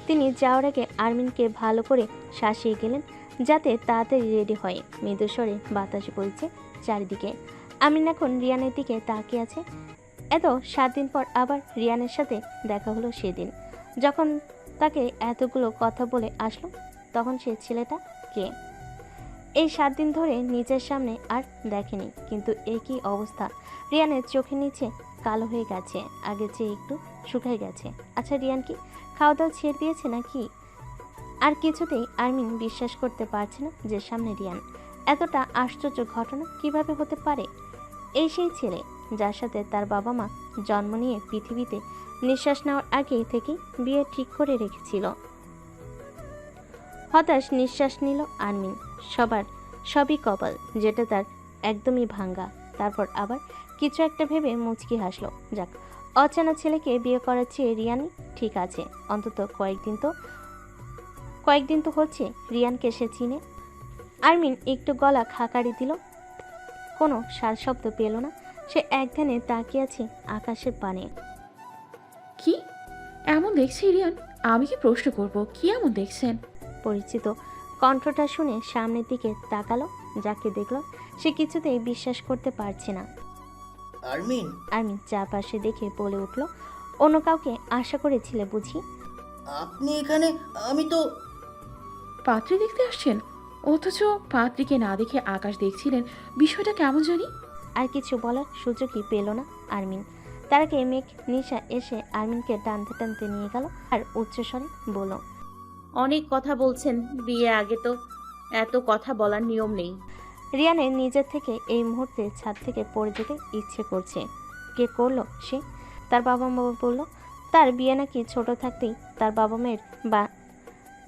তিনি যাওয়ার আগে আরমিনকে ভালো করে শাসিয়ে গেলেন যাতে তাড়াতাড়ি রেডি হয়। মৃদু স্বরে বাতাস বইছে চারিদিকে। আরমিন এখন রিয়ানের দিকে তাকিয়ে আছে। 7 দিন পর আবার রিয়ানের সাথে দেখা হলো। সেদিন যখন তাকে এতগুলো কথা বলে আসলো, তখন সে ছেলেটা কে? এই 7 দিন ধরে নিজের সামনে আর দেখেনি, কিন্তু একই অবস্থা। রিয়ানের চোখের নিচে কালো হয়ে গেছে, আগের চেয়ে একটু শুকায় গেছে। আচ্ছা, রিয়ান কি খাওয়া দাওয়া ছেড়ে দিয়েছে নাকি? আর কিছুতেই আরমিন বিশ্বাস করতে পারছে না যে সামনে রিয়ান। এতটা আশ্চর্য ঘটনা কিভাবে হতে পারে? এই সেই ছেলে যার সাথে তার বাবা মা জন্ম নিয়ে পৃথিবীতে নিঃশ্বাস নেওয়ার আগে থেকে বিয়ে ঠিক করে রেখেছিল। হতাশ নিঃশ্বাস নিল আরমিন। সবই কপাল, যেটা তার একদমই ভাঙ্গা। তারপর আবার কিছু একটা ভেবে মুচকি হাসলো। যাক, অচেনা ছেলেকে বিয়ে করার চেয়ে রিয়ানই ঠিক আছে। অন্তত কয়েকদিন তো হচ্ছে রিয়ানকে সে চিনে। আরমিন একটু গলা খাকারি দিল, কোনো সার শব্দ পেল না। সে একধানে তাকিয়ে আছে আকাশের পানে। কি এমন দেখছি রিয়ান? আমি কি প্রশ্ন করব, কি এমন দেখছেন? পরিচিত কণ্ঠটা শুনে সামনের দিকে তাকালো। যাকে দেখলো সে কিছুতেই বিশ্বাস করতে পারছে না। আরমিন, আরমিন চারপাশে দেখে বলে উঠল, অন্য কাউকে আশা করেছিলে বুঝি? আপনি এখানে? আমি তো... পাত্রী দেখতে আসছেন, অথচ পাত্রীকে না দেখে আকাশ দেখছিলেন। বিষয়টা কেমন জানি। আর কিছু বলার সুযোগই পেল না আরমিন। তার আগে মেঘ নিশা এসে আরমিনকে টানতে টানতে নিয়ে গেল আর উচ্চস্বরে বলল, অনেক কথা বলছেন, বিয়ে আগে তো এত কথা বলার নিয়ম নেই। রিয়ানের নিজের থেকে এই মুহূর্তে ছাদ থেকে পড়ে যেতে ইচ্ছে করছে। কে করলো সে? তার বাবা মা বলল তার বিয়ে নাকি ছোট থাকতেই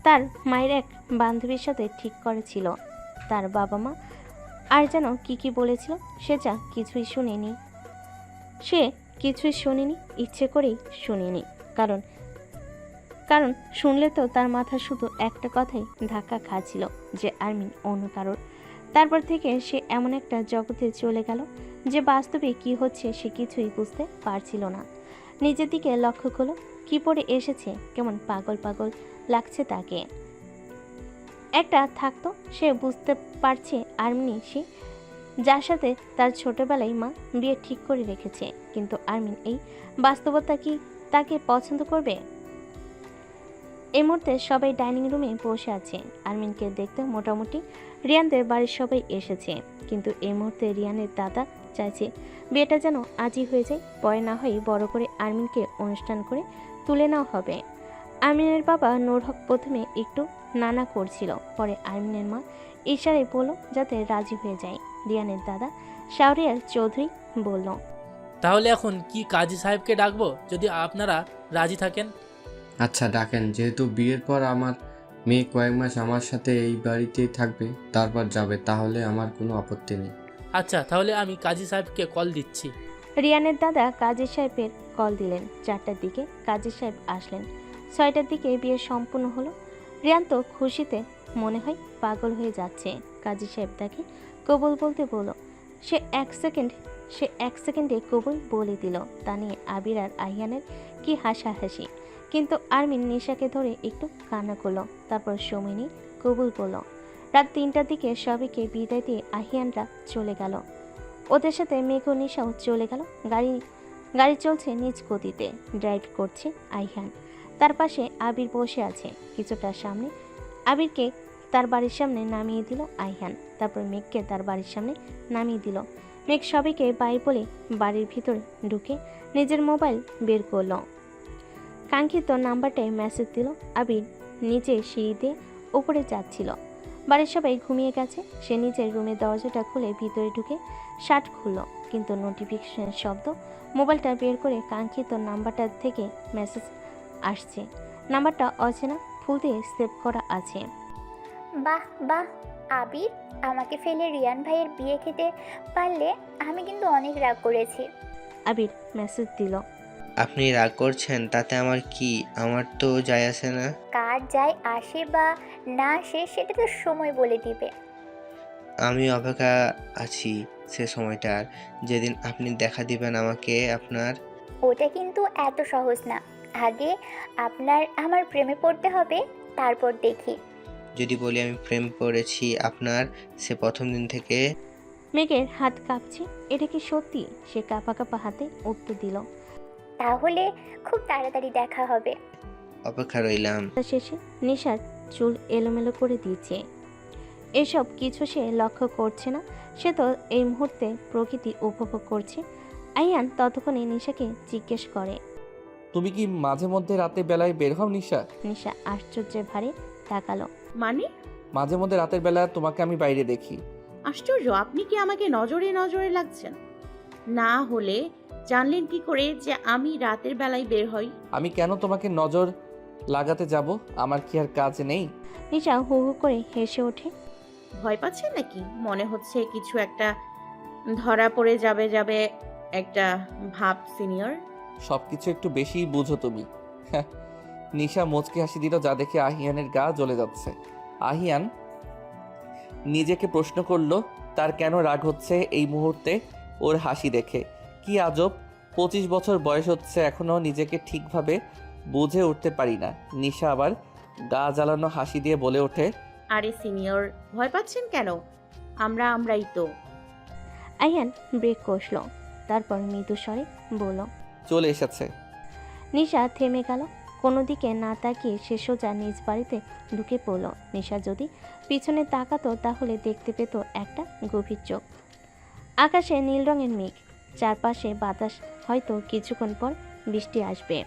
তার মায়ের এক বান্ধবীর সাথে ঠিক করেছিল। তার বাবা মা আর যেন কি বলেছিল সে কিছুই শুনেনি, ইচ্ছে করেই শুনেনি। কারণ শুনলে তো তার মাথা শুধু একটা কথাই ধাক্কা খাচ্ছিল, যে আরমিন অন্য কারোর। তারপর থেকে সে এমন একটা জগতে চলে গেল যে বাস্তবে কি হচ্ছে সে কিছুই বুঝতে পারছিল না। নিজের দিকে লক্ষ্য করলো, কি পড়ে এসেছে, কেমন পাগল পাগল লাগছে তাকে। একটা থাকতো সে বুঝতে পারছে আরমিন সে, যার সাথে তার ছোটবেলায় মা বিয়ে ঠিক করে রেখেছে। কিন্তু আরমিন এই বাস্তবতা কি তাকে পছন্দ করবে? এই মুহূর্তে সবাই ডাইনিং রুমে বসে আছে। আরমিনকে দেখতে মোটামুটি রিয়ানদের বাড়ির সবাই এসেছে, কিন্তু এই মুহূর্তে রিয়ানের দাদা চাইছে বিয়েটা যেন আজই হয়ে যায়, পরে না হয় বড় করে আরমিনকে অনুষ্ঠান করে তুলে নেওয়া হবে। আরমিনের বাবা নূর হক প্রথমে একটু নানা করছিল, পরে আরমিনের মা ইশারায় বলল যাতে রাজি হয়ে যায়। রিয়ানের দাদা শাহরিয়ার চৌধুরী বলল, তাহলে এখন কি কাজী সাহেবকে ডাকবো যদি আপনারা রাজি থাকেন? আচ্ছা ডাকেন, যেহেতু বিয়ের পর আমার মেয়ে কয়েক মাস আমার সাথে এই বাড়িতেই থাকবে, তারপর যাবে, তাহলে আমার কোনো আপত্তি নেই। আচ্ছা, তাহলে আমি কাজী সাহেবকে কল দিচ্ছি। রিয়ানের দাদা কাজী সাহেবের কল দিলেন। 4টার দিকে কাজী সাহেব আসলেন, 6টার দিকে বিয়ে সম্পূর্ণ হলো। রিয়ান তো খুশিতে মনে হয় পাগল হয়ে যাচ্ছে। কাজী সাহেব তাকে কবুল বলতে বলল। সে এক সেকেন্ডে কবুল বলে দিল। তা নিয়ে আবির আর আহিয়ানের কি হাসাহাসি। কিন্তু আরমিন নিশাকে ধরে একটু কান্না করলো, তারপর সময় নিয়ে কবুল বলল। রাত 3টার দিকে সবাইকে বিদায় দিয়ে আহিয়ানরা চলে গেল। ওদের সাথে মেঘ ও নিশাও চলে গেল। গাড়ি চলছে নিজ গতিতে। ড্রাইভ করছে আহিয়ান, তার পাশে আবির বসে আছে। কিছুটা সামনে আবিরকে তার বাড়ির সামনে নামিয়ে দিল আহিয়ান, তারপর মেঘকে তার বাড়ির সামনে নামিয়ে দিল। মেঘ সবাইকে বাই বলে বাড়ির ভিতরে ঢুকে নিজের মোবাইল বের করলো। কাঙ্ক্ষিত নাম্বারটায় মেসেজ দিল। আবির নিচে সিঁড়ি দিয়ে উপরে যাচ্ছিল। বাড়ির সবাই ঘুমিয়ে গেছে। সে নিজের রুমের দরজাটা খুলে ভিতরে ঢুকে শার্ট খুলল, কিন্তু নোটিফিকেশনের শব্দ। মোবাইলটা বের করে কাঙ্ক্ষিত নাম্বারটা থেকে মেসেজ আসছে। নাম্বারটা অচেনা, ফুল দিয়ে সেভ করা আছে। বাহ বাহ আবির, আমাকে ফেলে রিয়ান ভাইয়ের বিয়ে খেতে পারলে আমি কিন্তু অনেক রাগ করেছি। আবির মেসেজ দিল। আপনি রাগ করছেন তাতে আমার কি? আমার তো যায় আসে না। কার যায় আসে বা না আসে সেটা তো সময় বলে দিবে। আমি অপেক্ষা আছি সে সময়টার, যেদিন আপনি দেখা দিবেন আমাকে আপনার। ওটা কিন্তু এত সহজ না। আগে আমার প্রেমে পড়তে হবে, তারপর দেখি। যদি বলি আমি প্রেম করেছি আপনার, সে প্রথম দিন থেকে। মেঘের হাত কাঁপছে। এটা কি সত্যি? সে কাঁপা কাঁপা হাতে উত্তর দিল। তাহলে খুব তাড়াতাড়ি দেখা হবে। অপেক্ষা রইলাম। শেষে নিশার চুল এলোমেলো করে দিয়েছে। এসব কিছু সে লক্ষ্য করছে না। সে তো এই মুহূর্তে প্রকৃতি উপভোগ করছে। আইয়ান ততক্ষণে নিশাকে জিজ্ঞেস করে, তুমি কি মাঝে মধ্যে রাতে বেলায় বের হও নিশা? নিশা আশ্চর্যের ভারে তাকালো। মানে? মাঝে মধ্যে রাতের বেলা তোমাকে আমি বাইরে দেখি। আশ্চর্য, আপনি কি আমাকে নজরে নজরে লাগছেন? না হলে জানলেন কি করে যে আমি রাতের বেলায় বের হই? আমি কেন তোমাকে নজর লাগাতে যাব? আমার কি আর কাজ নেই? নিশা হু হু করে হেসে ওঠে। ভয় পাচ্ছেন নাকি? মনে হচ্ছে কিছু একটা ধরা পড়ে যাবে একটা ভাব সিনিয়র। সবকিছু একটু বেশি বুঝো তুমি। নিশা মুচকি হাসি দিল, যা দেখে আহিয়ানের গা জ্বলে যাচ্ছে। আহিয়ান নিজেকে প্রশ্ন করলো তার কেন রাগ হচ্ছে এই মুহূর্তে ওর হাসি দেখে। কি আজব, 25 বছর বয়স হচ্ছে, এখনো নিজেকে ঠিকভাবে বুঝে উঠতে পারি না। নিশা আবার গা জ্বালানো হাসি দিয়ে বলে ওঠে, আরে সিনিয়র, ভয় পাচ্ছেন কেন? আমরাই তো। আইয়ান ব্রেক কষল, তারপর মৃদু স্বরে বলল, চলে এসেছে। নিশা থেমে গেল। কোনো দিকে না তাকিয়ে সে সোজা নিজ বাড়িতে ঢুকে পড়ল। নিশা যদি পিছনে তাকাতো তাহলে দেখতে পেত একটা গভীর চোখ। আকাশে নীল রঙের মেঘ, চারপাশে বাতাস, হয়তো কিছুক্ষণ পর বৃষ্টি আসবে।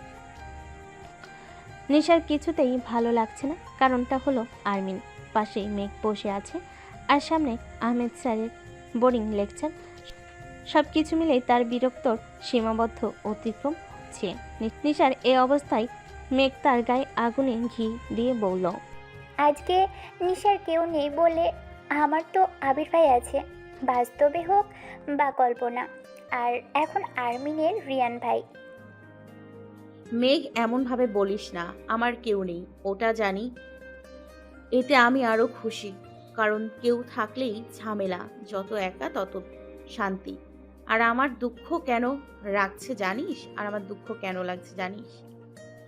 নিশার কিছুতেই ভালো লাগছে না। কারণটা হলো আরমিন। পাশেই মেঘ বসে আছে আর সামনে আহমেদ স্যারের বোরিং লেকচার। সব কিছু মিলেই তার বিরক্তর সীমাবদ্ধ অতিক্রম হচ্ছে। নিশার এ অবস্থায় মেঘ তার গায়ে আগুনে ঘি দিয়ে বলল, আজকে নিশার কেউ নেই বলে আমার তো আবির ভাই আছে, বাস্তবে হোক বা কল্পনা, আর এখন আর্মিনের রিয়ান ভাই। মেঘ এমনভাবে বলিস না, আমার কেউ নেই, ওটা জানি। এতে আমি আরো খুশি, কারণ কেউ থাকলেই ঝামেলা, যত একা তত শান্তি। আর আমার দুঃখ কেন রাখছে জানিস? আর আমার দুঃখ কেন লাগছে জানিস?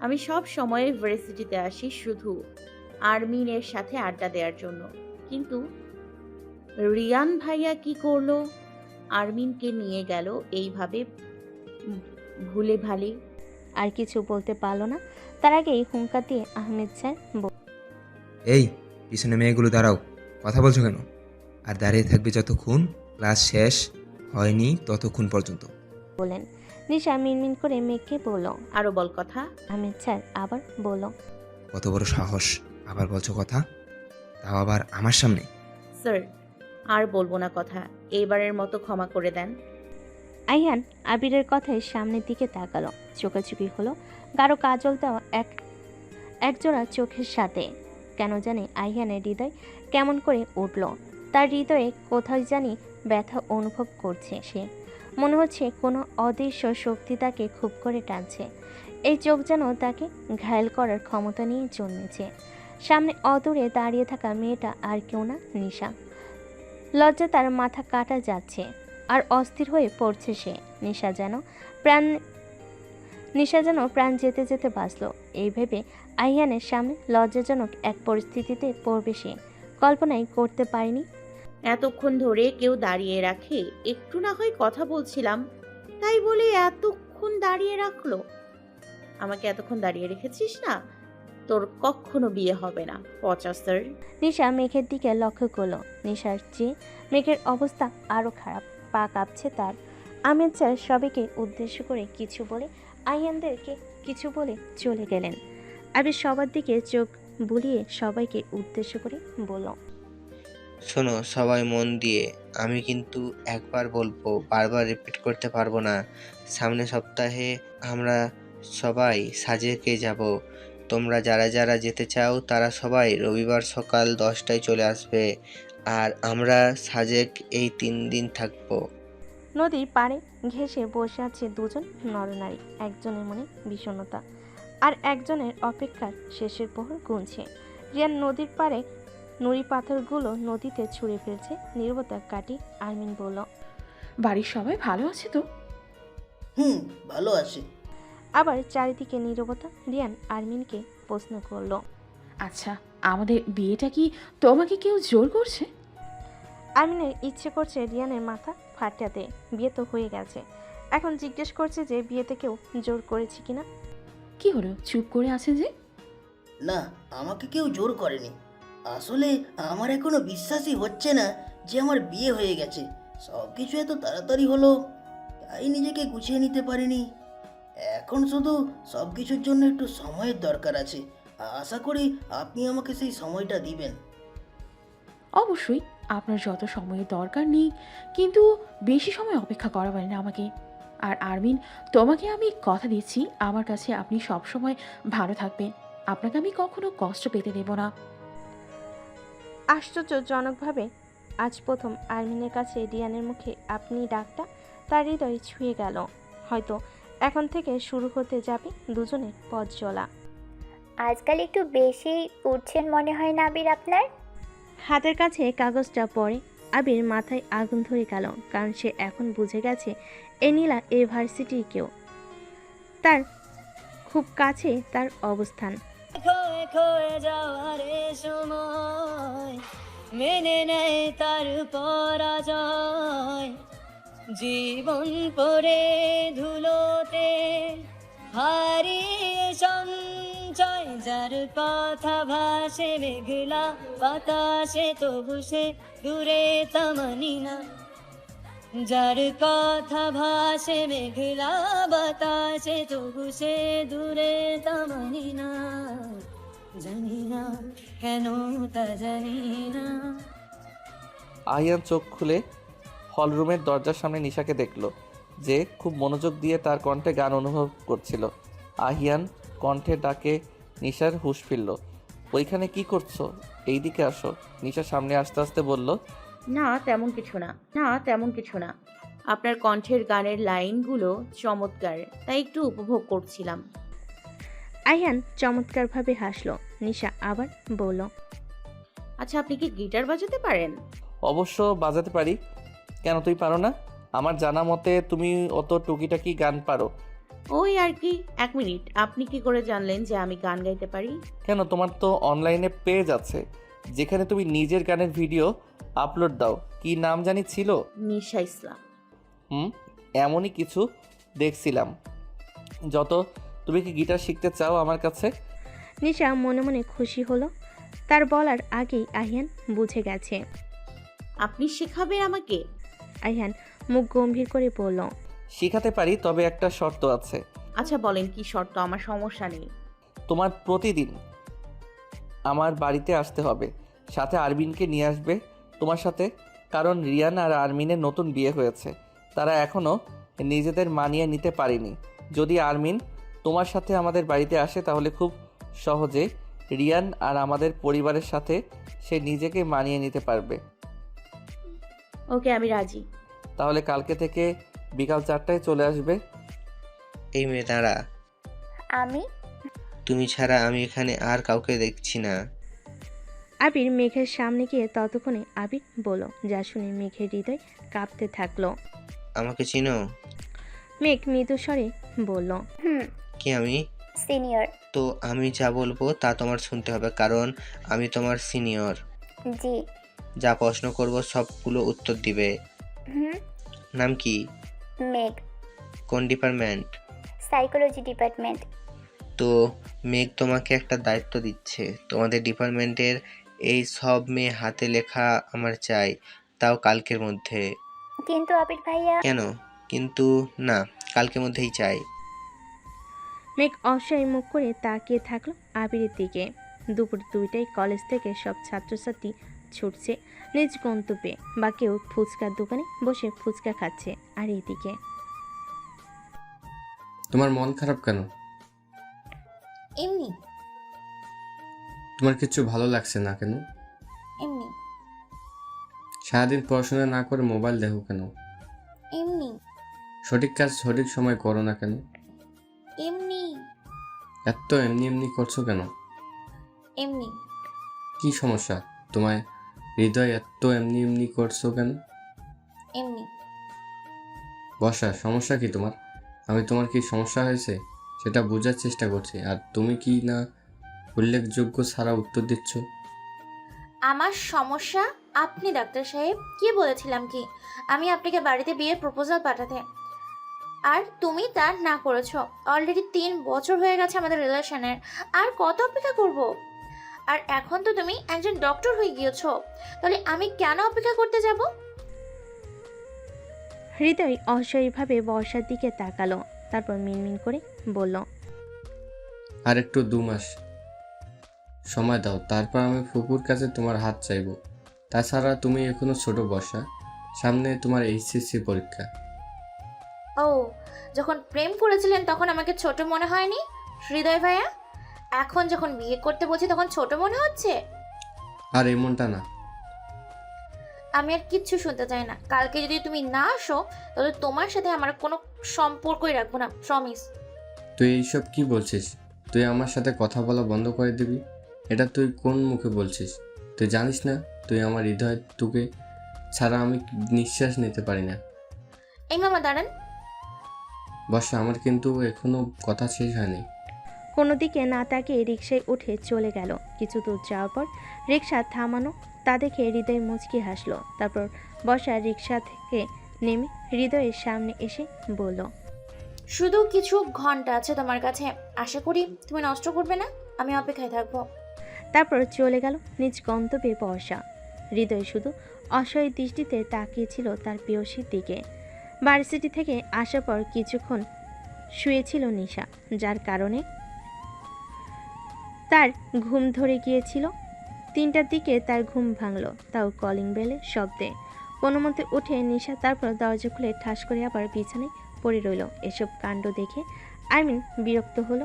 আমি সব সময় ভার্সিটিতে আসি শুধু আর্মিনের সাথে আড্ডা দেওয়ার জন্য, কিন্তু রিয়ান ভাইয়া কি করলো? আর্মিনকে নিয়ে গেল এইভাবে ভুলে ভালে। আর কিছু বলতে পারল না। তার আগেই হুঙ্কার দিয়ে আহমেদ স্যার এই পিছনে মেয়েগুলো দাঁড়াও, কথা বলছো কেন? আর দাঁড়িয়ে থাকবে যতক্ষণ ক্লাস শেষ হয়নি ততক্ষণ পর্যন্ত। বলেন। নিশা মিনমিন করে মেঘকে বলল, আরো বল কথা। আহমেদ স্যার আবার বলল, কত বড় সাহস, আবার বলছো কথা, তাও আবার আমার সামনে? স্যার, আর বলবো না কথা, এইবারের মতো ক্ষমা করে দেন। আইহান আবিরের কথায় সামনের দিকে তাকালো। চোখাচুকি হলো গাঢ় কাজল দেওয়া একজোড়া চোখের সাথে। কেন জানি আইহানের হৃদয় কেমন করে উঠল। তার হৃদয়ে কোথায় জানি ব্যথা অনুভব করছে সে। মনে হচ্ছে কোনো অদৃশ্য শক্তি তাকে খুব করে টানছে। এই চোখ যেন তাকে ঘায়েল করার ক্ষমতা নিয়ে জন্মেছে। সামনে অদূরে দাঁড়িয়ে থাকা মেয়েটা আর কেউ না, নিশা। লজ্জা তার মাথা কাটা যাচ্ছে আর অস্থির হয়ে পড়ছে সে। নিশা যেন প্রাণ যেতে যেতে বাঁচল। এই ভেবে আইহানের সামনে লজ্জাজনক এক পরিস্থিতিতে পড়বে সে কল্পনাই করতে পারেনি। এতক্ষণ ধরে কেউ দাঁড়িয়ে রাখে? একটু না হয় কথা বলছিলাম, তাই বলে এতক্ষণ দাঁড়িয়ে রাখলো? আমাকে এতক্ষণ দাঁড়িয়ে রেখেছিস না, তোর কখনো বিয়ে হবে না, পচা স্যার। নিশা মেঘের দিকে লক্ষ্য করলো। নিশার চেয়ে মেঘের অবস্থা আরও খারাপ, পা কাঁপছে তার। আহমেদ স্যার সবাইকে উদ্দেশ্য করে কিছু বলে আইয়ানদেরকে কিছু বলে চলে গেলেন। আবির সবার দিকে চোখ বুলিয়ে সবাইকে উদ্দেশ্য করে বলল, শোনো সবাই মন দিয়ে, আমি কিন্তু একবার বলবো, বারবার রিপিট করতে পারবো না। সামনের সপ্তাহে আমরা সবাই সাজেকে যাব। তোমরা যারা যারা যেতে চাও তারা সবাই রবিবার সকাল 10টায় চলে আসবে। আর আমরা সাজেক এই 3 দিন থাকবো। নদীর পাড়ে ঘেঁষে বসে আছে দুজন নরনারী। একজনের মনে বিষণ্ণতা আর একজনের অপেক্ষার শেষের প্রহর গুনছে। রিয়ান নদীর পাড়ে নুড়ি পাথরগুলো নদীতে ছুঁড়ে ফেলছে। নীরবতা কাটি আরমিন বলল, বাড়ির সবাই ভালো আছে তো? ভালো আছে। আবার চারিদিকে নীরবতা। রিয়ান আরমিনকে প্রশ্ন করলো, আচ্ছা, আমাদের বিয়েটা কি তোমাকে কেউ জোর করছে? আরমিনের ইচ্ছে করছে রিয়ানের মাথা ফাটাতে। বিয়ে তো হয়ে গেছে, এখন জিজ্ঞেস করছে যে বিয়েতে কেউ জোর করেছে কিনা। কি হলো, চুপ করে আছেন যে? না, আমাকে কেউ জোর করেনি। আসলে আমার এখনো বিশ্বাসই হচ্ছে না যে আমার বিয়ে হয়ে গেছে। সব কিছু এত তাড়াতাড়ি হলো, তাই নিজেকে গুছিয়ে নিতে পারিনি। এখন শুধু সব কিছুর জন্য একটু সময়ের দরকার আছে। আশা করি আপনি আমাকে সেই সময়টা দিবেন। অবশ্যই, আপনার যত সময়ের দরকার নেই, কিন্তু বেশি সময় অপেক্ষা করাবেন না আমাকে। আর আরমিন, তোমাকে আমি কথা দিচ্ছি, আমার কাছে আপনি সব সময় ভালো থাকবেন। আপনাকে আমি কখনো কষ্ট পেতে দেব না। আশ্চর্যজনকভাবে আজ প্রথম আরমিনের কাছে রিয়ানের মুখে আপনি ডাকটা তার হৃদয়ে ছুঁয়ে গেল। হয়তো এখন থেকে শুরু হতে যাবে দুজনের পথ চলা। আজকাল একটু বেশি উঠছেন মনে হয় না আবির আপনার? হাতের কাছে কাগজটা পড়ে আবির মাথায় আগুন ধরে গেল। কারণ সে এখন বুঝে গেছে এ নীলা এ ভার্সিটির কেউ, তার খুব কাছে তার অবস্থান। মেনে নেয় তার পরাজয়, জীবন পরে ধুলোতে হারিয়ে যার কথা ভাসে মেঘলা বাতাসে তবু সে দূরে তামানি না, যার কথা ভাসে মেঘলা বাতাসে তবু সে দূরে তামানি না, জানি না কেন তা জানি না। আহিয়ান চোখ খুলে হলরুমের দরজার সামনে নিশাকে দেখলো, যে খুব মনোযোগ দিয়ে তার কণ্ঠে গান অনুভব করছিল। আহিয়ান কণ্ঠে ডাকে নিশার হুঁশ ফিরল। ওইখানে কি করছো? এইদিকে আসো। নিশা সামনে আস্তে আস্তে বলল, না তেমন কিছু না, না তেমন কিছু না। আপনার কণ্ঠের গানের লাইনগুলো চমৎকার, তাই একটু উপভোগ করছিলাম। আইহান চমৎকারভাবে হাসলো। নিশা আবার বলল, আচ্ছা, আপনি কি গিটার বাজাতে পারেন? অবশ্য বাজাতে পারি। কেন, তুই পারো না? আমার জানা মতে তুমি অত টুকিটাকি গান পারো। ওই আর কি। 1 মিনিট, আপনি কি করে জানলেন যে আমি গান গাইতে পারি? কেন, তোমার তো অনলাইনে পেজ আছে যেখানে তুমি নিজের গানের ভিডিও আপলোড দাও। কি নাম জানি ছিল? নিশা ইসলাম। এমনই কিছু দেখছিলাম। তুমি কি গিটার শিখতে চাও আমার কাছে? নিশা মনে মনে খুশি হলো। তার বলার আগেই আহিয়ান বুঝে গেছে। আপনি শেখাবেন আমাকে? আহিয়ান মুখ গম্ভীর করে বলল, শিখাতে পারি, তবে একটা শর্ত আছে। আচ্ছা বলেন, কি শর্ত? আমার সমস্যা নেই। তোমার প্রতিদিন আমার বাড়িতে আসতে হবে, সাথে আরমিনকে নিয়ে আসবে তোমার সাথে। কারণ রিয়ান আর আরমিনের নতুন বিয়ে হয়েছে, তারা এখনও নিজেদের মানিয়ে নিতে পারেনি। যদি আরমিন তোমার সাথে আমাদের বাড়িতে আসে তাহলে খুব সহজে রিয়ান আর আমাদের পরিবারের সাথে সে নিজেকে মানিয়ে নিতে পারবে। ওকে, আমি রাজি। তাহলে কালকে থেকে বিকাল 4টায় চলে আসবে। এই মেয়ে দাঁড়া, আমি তুমি ছাড়া আমি এখানে আর কাউকে দেখছি না। আবির মেঘের সামনে গিয়ে ততক্ষণে আবির বলল, যা শুনে মেঘের হৃদয় কাঁপতে থাকলো। আমাকে চিনো? মেঘ মৃদু স্বরে বলল, কি আমি? সিনিয়র। তো আমি যা বলবো তা তোমার শুনতে হবে, কারণ আমি তোমার সিনিয়র। জি। যা প্রশ্ন করব সবগুলো উত্তর দিবে। নাম কি? মেঘ। কোন ডিপার্টমেন্ট? Psychology department. তো মেঘ তোমাকে একটা দায়িত্ব দিচ্ছে। তোমাদের ডিপার্টমেন্টের এই সব মেয়ে হাতে লেখা আমার চাই, তাও কালকের মধ্যে। কিন্তু আবির ভাইয়া। কেন কিন্তু? না, কালকের মধ্যেই চাই। মেঘ অসহায় মুখ করে তাকিয়ে থাকলো আবিরের দিকে। দুপুর 2টায় কলেজ থেকে সব ছাত্রছাত্রী ছুটছে নিজ গন্তব্যে, বা কেউ ফুচকার দোকানে বসে ফুচকা খাচ্ছে। আর এইদিকে তোমার মন খারাপ কেন? এমনি। তোমার কিছু ভালো লাগছে না কেন? এমনি। সারাদিন পড়াশোনা না করে মোবাইল দেখো কেন? এমনি। সঠিক কাজ সঠিক সময় করো না কেন? এমনি। এত এমনি এমনি করছো কেন? এমনি। কি সমস্যা তোমায়? হৃদয় এত এমনি এমনি করছো কেন? এমনি। বর্ষা, সমস্যা কি তোমার? আমি তোমার কি সমস্যা হয়েছে সেটা বোঝার চেষ্টা করছি, আর তুমি কি না উল্লেখযোগ্য ছাড়া উত্তর দিচ্ছ। আমার সমস্যা আপনি ডাক্তার সাহেব। কি বলেছিলাম কি আমি আপনাকে বাড়িতে বিয়ের প্রপোজাল পাঠাতে, আর তুমি তা না করেছো। অলরেডি 3 বছর হয়ে গেছে আমাদের রিলেশনের, আর কত অপেক্ষা করব? আর এখন তো তুমি একজন ডক্টর হয়ে গিয়েছো, তাহলে আমি কেন অপেক্ষা করতে যাব? হৃদয় অসহায়ভাবে বর্ষার দিকে তাকালো, তারপর মিনমিন করে বলল, আর একটু 2 মাস সময় দাও, তারপর আমি ফুপুর কাছে তোমার হাত চাইব। তাছাড়া তুমি এখনো ছোট বর্ষা, সামনে তোমার এইচএসসি পরীক্ষা। ও, যখন প্রেম করেছিলেন তখন আমাকে ছোট মনে হয়নি হৃদয় ভাইয়া? এখন যখন বিয়ে করতে বলছি তখন ছোট মনে হচ্ছে? আর এমনটা না। আমি আর কিচ্ছু শুনতে চাই না। কালকে যদি তুমি না আসো তাহলে তোমার সাথে আমার কোনো সম্পর্কই রাখবো না, প্রমিস। তুই এইসব কি বলছিস? তুই আমার সাথে কথা বলা বন্ধ করে দিবি? এটা তুই কোন মুখে বলছিস? তুই জানিস না তুই আমার হৃদয়, তোকে ছাড়া আমি নিঃশ্বাস নিতে পারি না। এই মামা দাঁড়ান। বর্ষা, আমার কিন্তু এখনো কথা শেষ হয়নি। কোনো দিকে না তাকিয়ে রিকশায় উঠে চলে গেল। কিছু দূর যাওয়ার পর রিকশা থামানো, তা দেখে হৃদয় মুচকি হাসলো। তারপর বর্ষা রিকশা থেকে নেমে হৃদয়ের সামনে এসে বলল, শুধু কিছু ঘন্টা আছে তোমার কাছে, আশা করি তুমি নষ্ট করবে না। আমি অপেক্ষায় থাকবো। তারপর চলে গেল নিজ গন্তব্যে বর্ষা। হৃদয় শুধু অসহায় দৃষ্টিতে তাকিয়েছিল তার প্রিয়সীর দিকে। ভার্সিটি থেকে আসার পর কিছুক্ষণ শুয়েছিল নিশা, যার কারণে তার ঘুম ধরে গিয়েছিল। 3টার দিকে তার ঘুম ভাঙল, তাও কলিং বেলের শব্দে। কোনো মতে উঠে নিশা তারপর দরজা খুলে ঠাস করে আবার বিছানায় পড়ে রইল। এসব কাণ্ড দেখে আরমিন বিরক্ত হলো।